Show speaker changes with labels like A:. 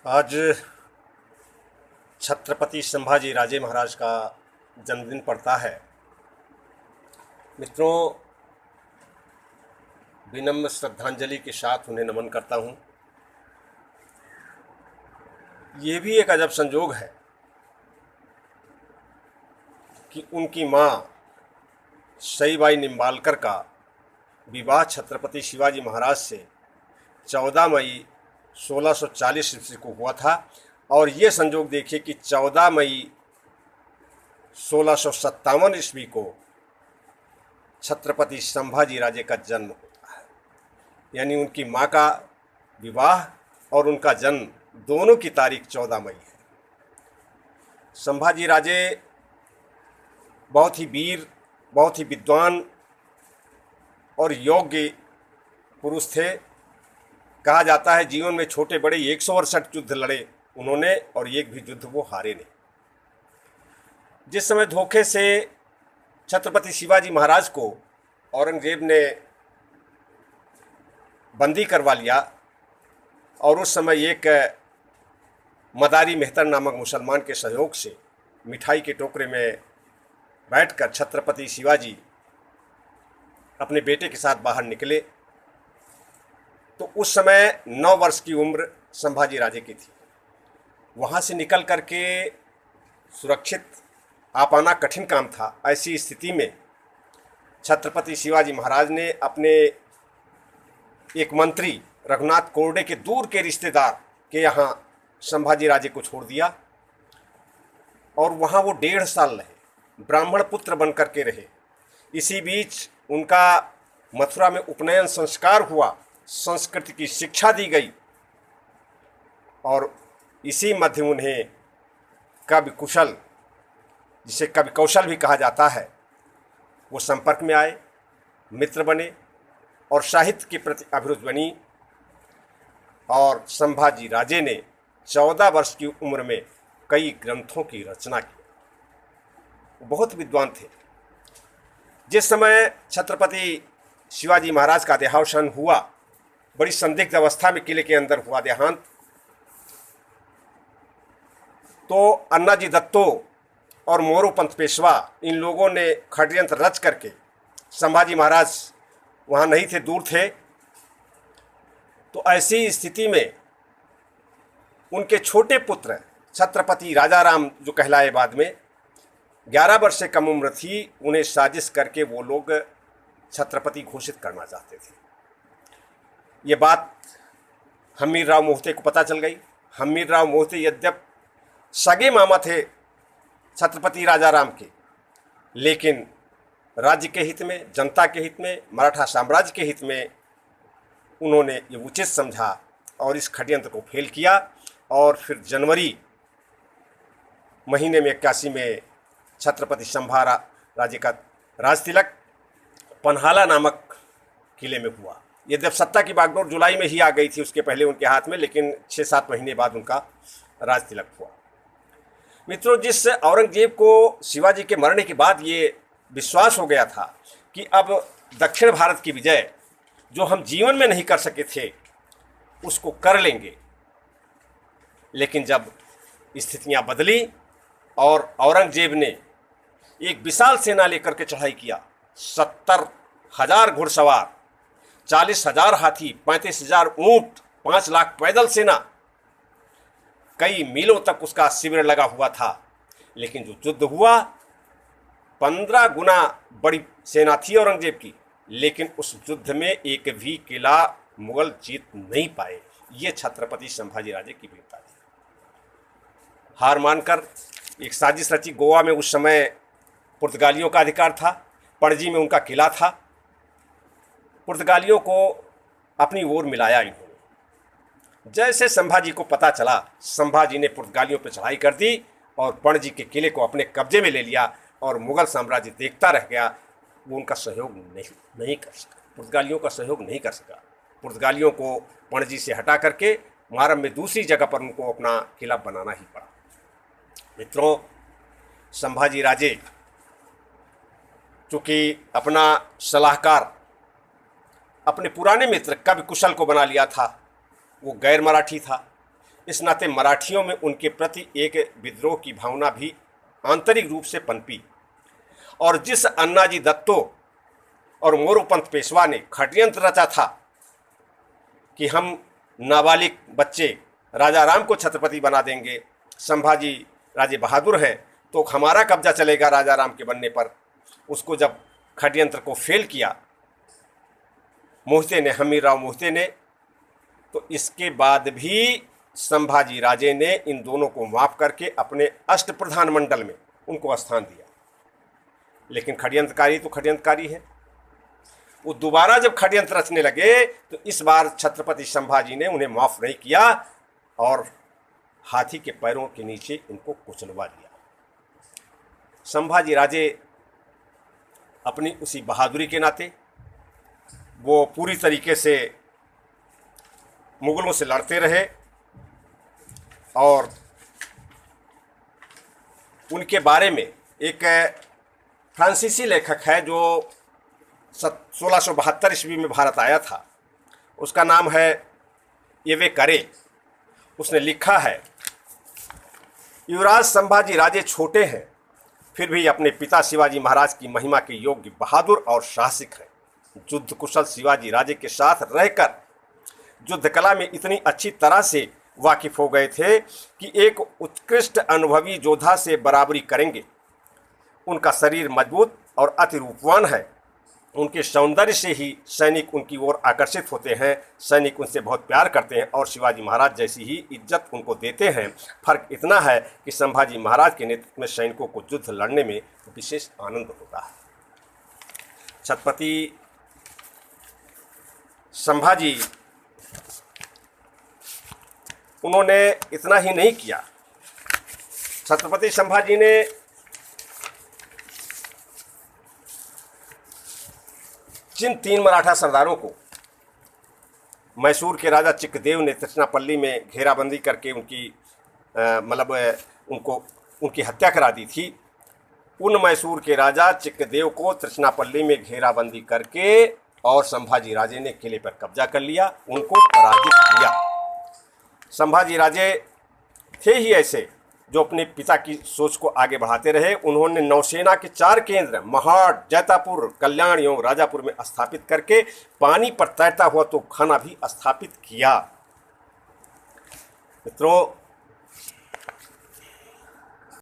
A: आज छत्रपति संभाजी राजे महाराज का जन्मदिन पड़ता है। मित्रों, विनम्र श्रद्धांजलि के साथ उन्हें नमन करता हूँ। ये भी एक अजब संजोग है कि उनकी माँ सईबाई निम्बालकर का विवाह छत्रपति शिवाजी महाराज से 14 मई 1640 ईस्वी को हुआ था। और ये संजोग देखिए कि 14 मई 1657 ईस्वी को छत्रपति संभाजी राजे का जन्म होता है। यानी उनकी माँ का विवाह और उनका जन्म दोनों की तारीख 14 मई है। संभाजी राजे बहुत ही वीर, बहुत ही विद्वान और योग्य पुरुष थे। कहा जाता है जीवन में छोटे बड़े 168 युद्ध लड़े उन्होंने और एक भी युद्ध वो हारे नहीं। जिस समय धोखे से छत्रपति शिवाजी महाराज को औरंगजेब ने बंदी करवा लिया और उस समय एक मदारी मेहतर नामक मुसलमान के सहयोग से मिठाई के टोकरे में बैठकर छत्रपति शिवाजी अपने बेटे के साथ बाहर निकले तो उस समय 9 वर्ष की उम्र संभाजी राजे की थी। वहाँ से निकल करके सुरक्षित आ पाना कठिन काम था। ऐसी स्थिति में छत्रपति शिवाजी महाराज ने अपने एक मंत्री रघुनाथ कोरडे के दूर के रिश्तेदार के यहाँ संभाजी राजे को छोड़ दिया और वहाँ वो 1.5 साल रहे, ब्राह्मण पुत्र बन करके रहे। इसी बीच उनका मथुरा में उपनयन संस्कार हुआ, संस्कृति की शिक्षा दी गई और इसी मध्य उन्हें कवि कुशल, जिसे कवि कौशल भी कहा जाता है, वो संपर्क में आए, मित्र बने और साहित्य के प्रति अभिरुचि बनी। और संभाजी राजे ने 14 वर्ष की उम्र में कई ग्रंथों की रचना की। वो बहुत विद्वान थे। जिस समय छत्रपति शिवाजी महाराज का देहावसान हुआ, बड़ी संदिग्ध अवस्था में किले के अंदर हुआ देहांत, तो अन्नाजी दत्तो और मोरोपंत पेशवा इन लोगों ने षड्यंत्र रच करके, संभाजी महाराज वहाँ नहीं थे, दूर थे, तो ऐसी स्थिति में उनके छोटे पुत्र छत्रपति राजाराम, जो कहलाए बाद में, 11 वर्ष से कम उम्र थी, उन्हें साजिश करके वो लोग छत्रपति घोषित करना चाहते थे। ये बात हम्मीर राव मोहिते को पता चल गई। हम्मीर राव मोहिते यद्यप सगे मामा थे छत्रपति राजाराम के, लेकिन राज्य के हित में, जनता के हित में, मराठा साम्राज्य के हित में उन्होंने ये उचित समझा और इस षड्यंत्र को फेल किया। और फिर जनवरी महीने में 81 में छत्रपति संभारा राजे का राज तिलक पन्हाला नामक किले में हुआ। यद्यप सत्ता की बागडोर जुलाई में ही आ गई थी उसके पहले उनके हाथ में, लेकिन 6-7 महीने बाद उनका राज तिलक हुआ। मित्रों, जिस औरंगजेब को शिवाजी के मरने के बाद ये विश्वास हो गया था कि अब दक्षिण भारत की विजय जो हम जीवन में नहीं कर सके थे उसको कर लेंगे, लेकिन जब स्थितियां बदली और औरंगजेब ने एक विशाल सेना लेकर के चढ़ाई किया, 70,000 घुड़सवार, 40,000 हाथी, 35,000 ऊंट, 5 लाख पैदल सेना, कई मीलों तक उसका शिविर लगा हुआ था। लेकिन जो युद्ध हुआ, 15 गुना बड़ी सेना थी औरंगजेब की, लेकिन उस युद्ध में एक भी किला मुगल जीत नहीं पाए। ये छत्रपति संभाजी राजे की वीरता थी। हार मानकर एक साजिश रची। गोवा में उस समय पुर्तगालियों का अधिकार था, पणजी में उनका किला था। पुर्तगालियों को अपनी ओर मिलाया इन्होंने। जैसे संभाजी को पता चला, संभाजी ने पुर्तगालियों पर चढ़ाई कर दी और पणजी के किले को अपने कब्जे में ले लिया और मुगल साम्राज्य देखता रह गया। वो उनका सहयोग नहीं कर सका, पुर्तगालियों का सहयोग नहीं कर सका। पुर्तगालियों को पणजी से हटा करके मारम में दूसरी जगह पर उनको अपना किला बनाना ही पड़ा। मित्रों, संभाजी राजे चूँकि अपना सलाहकार अपने पुराने मित्र कवि कुशल को बना लिया था, वो गैर मराठी था, इस नाते मराठियों में उनके प्रति एक विद्रोह की भावना भी आंतरिक रूप से पनपी। और जिस अन्नाजी दत्तो और मोरोपंत पेशवा ने षड्यंत्र रचा था कि हम नाबालिग बच्चे राजा राम को छत्रपति बना देंगे, संभाजी राजे बहादुर हैं तो हमारा कब्जा चलेगा राजा राम के बनने पर, उसको जब षड्यंत्र को फेल किया मोहिते ने, हमीरराव मोहिते ने, तो इसके बाद भी संभाजी राजे ने इन दोनों को माफ करके अपने अष्टप्रधान मंडल में उनको स्थान दिया। लेकिन षड्यंत्रकारी तो षड्यंत्रकारी है, वो दोबारा जब षड्यंत्र रचने लगे तो इस बार छत्रपति संभाजी ने उन्हें माफ नहीं किया और हाथी के पैरों के नीचे इनको कुचलवा दिया। संभाजी राजे अपनी उसी बहादुरी के नाते वो पूरी तरीके से मुगलों से लड़ते रहे और उनके बारे में एक फ्रांसीसी लेखक है जो 1672 ईस्वी में भारत आया था, उसका नाम है एवे करे। उसने लिखा है, युवराज संभाजी राजे छोटे हैं फिर भी अपने पिता शिवाजी महाराज की महिमा के योग्य बहादुर और साहसिक हैं। युद्ध कुशल शिवाजी राजे के साथ रहकर युद्ध कला में इतनी अच्छी तरह से वाकिफ हो गए थे कि एक उत्कृष्ट अनुभवी योद्धा से बराबरी करेंगे। उनका शरीर मजबूत और अति रूपवान है। उनके सौंदर्य से ही सैनिक उनकी ओर आकर्षित होते हैं। सैनिक उनसे बहुत प्यार करते हैं और शिवाजी महाराज जैसी ही इज्जत उनको देते हैं। फर्क इतना है कि संभाजी महाराज के नेतृत्व में सैनिकों को युद्ध लड़ने में विशेष आनंद होता है। छत्रपति संभाजी उन्होंने इतना ही नहीं किया, छत्रपति संभाजी ने जिन 3 मराठा सरदारों को मैसूर के राजा चिक्कदेव ने तृष्णापल्ली में घेराबंदी करके उनकी हत्या करा दी थी, उन मैसूर के राजा चिक्कदेव को तृष्णापल्ली में घेराबंदी करके और संभाजी राजे ने किले पर कब्जा कर लिया, उनको पराजित किया। संभाजी राजे थे ही ऐसे जो अपने पिता की सोच को आगे बढ़ाते रहे। उन्होंने नौसेना के 4 केंद्र महाड़, जैतापुर, कल्याण एवं राजापुर में स्थापित करके पानी पर तैरता हुआ तोपखाना भी स्थापित किया। मित्रों,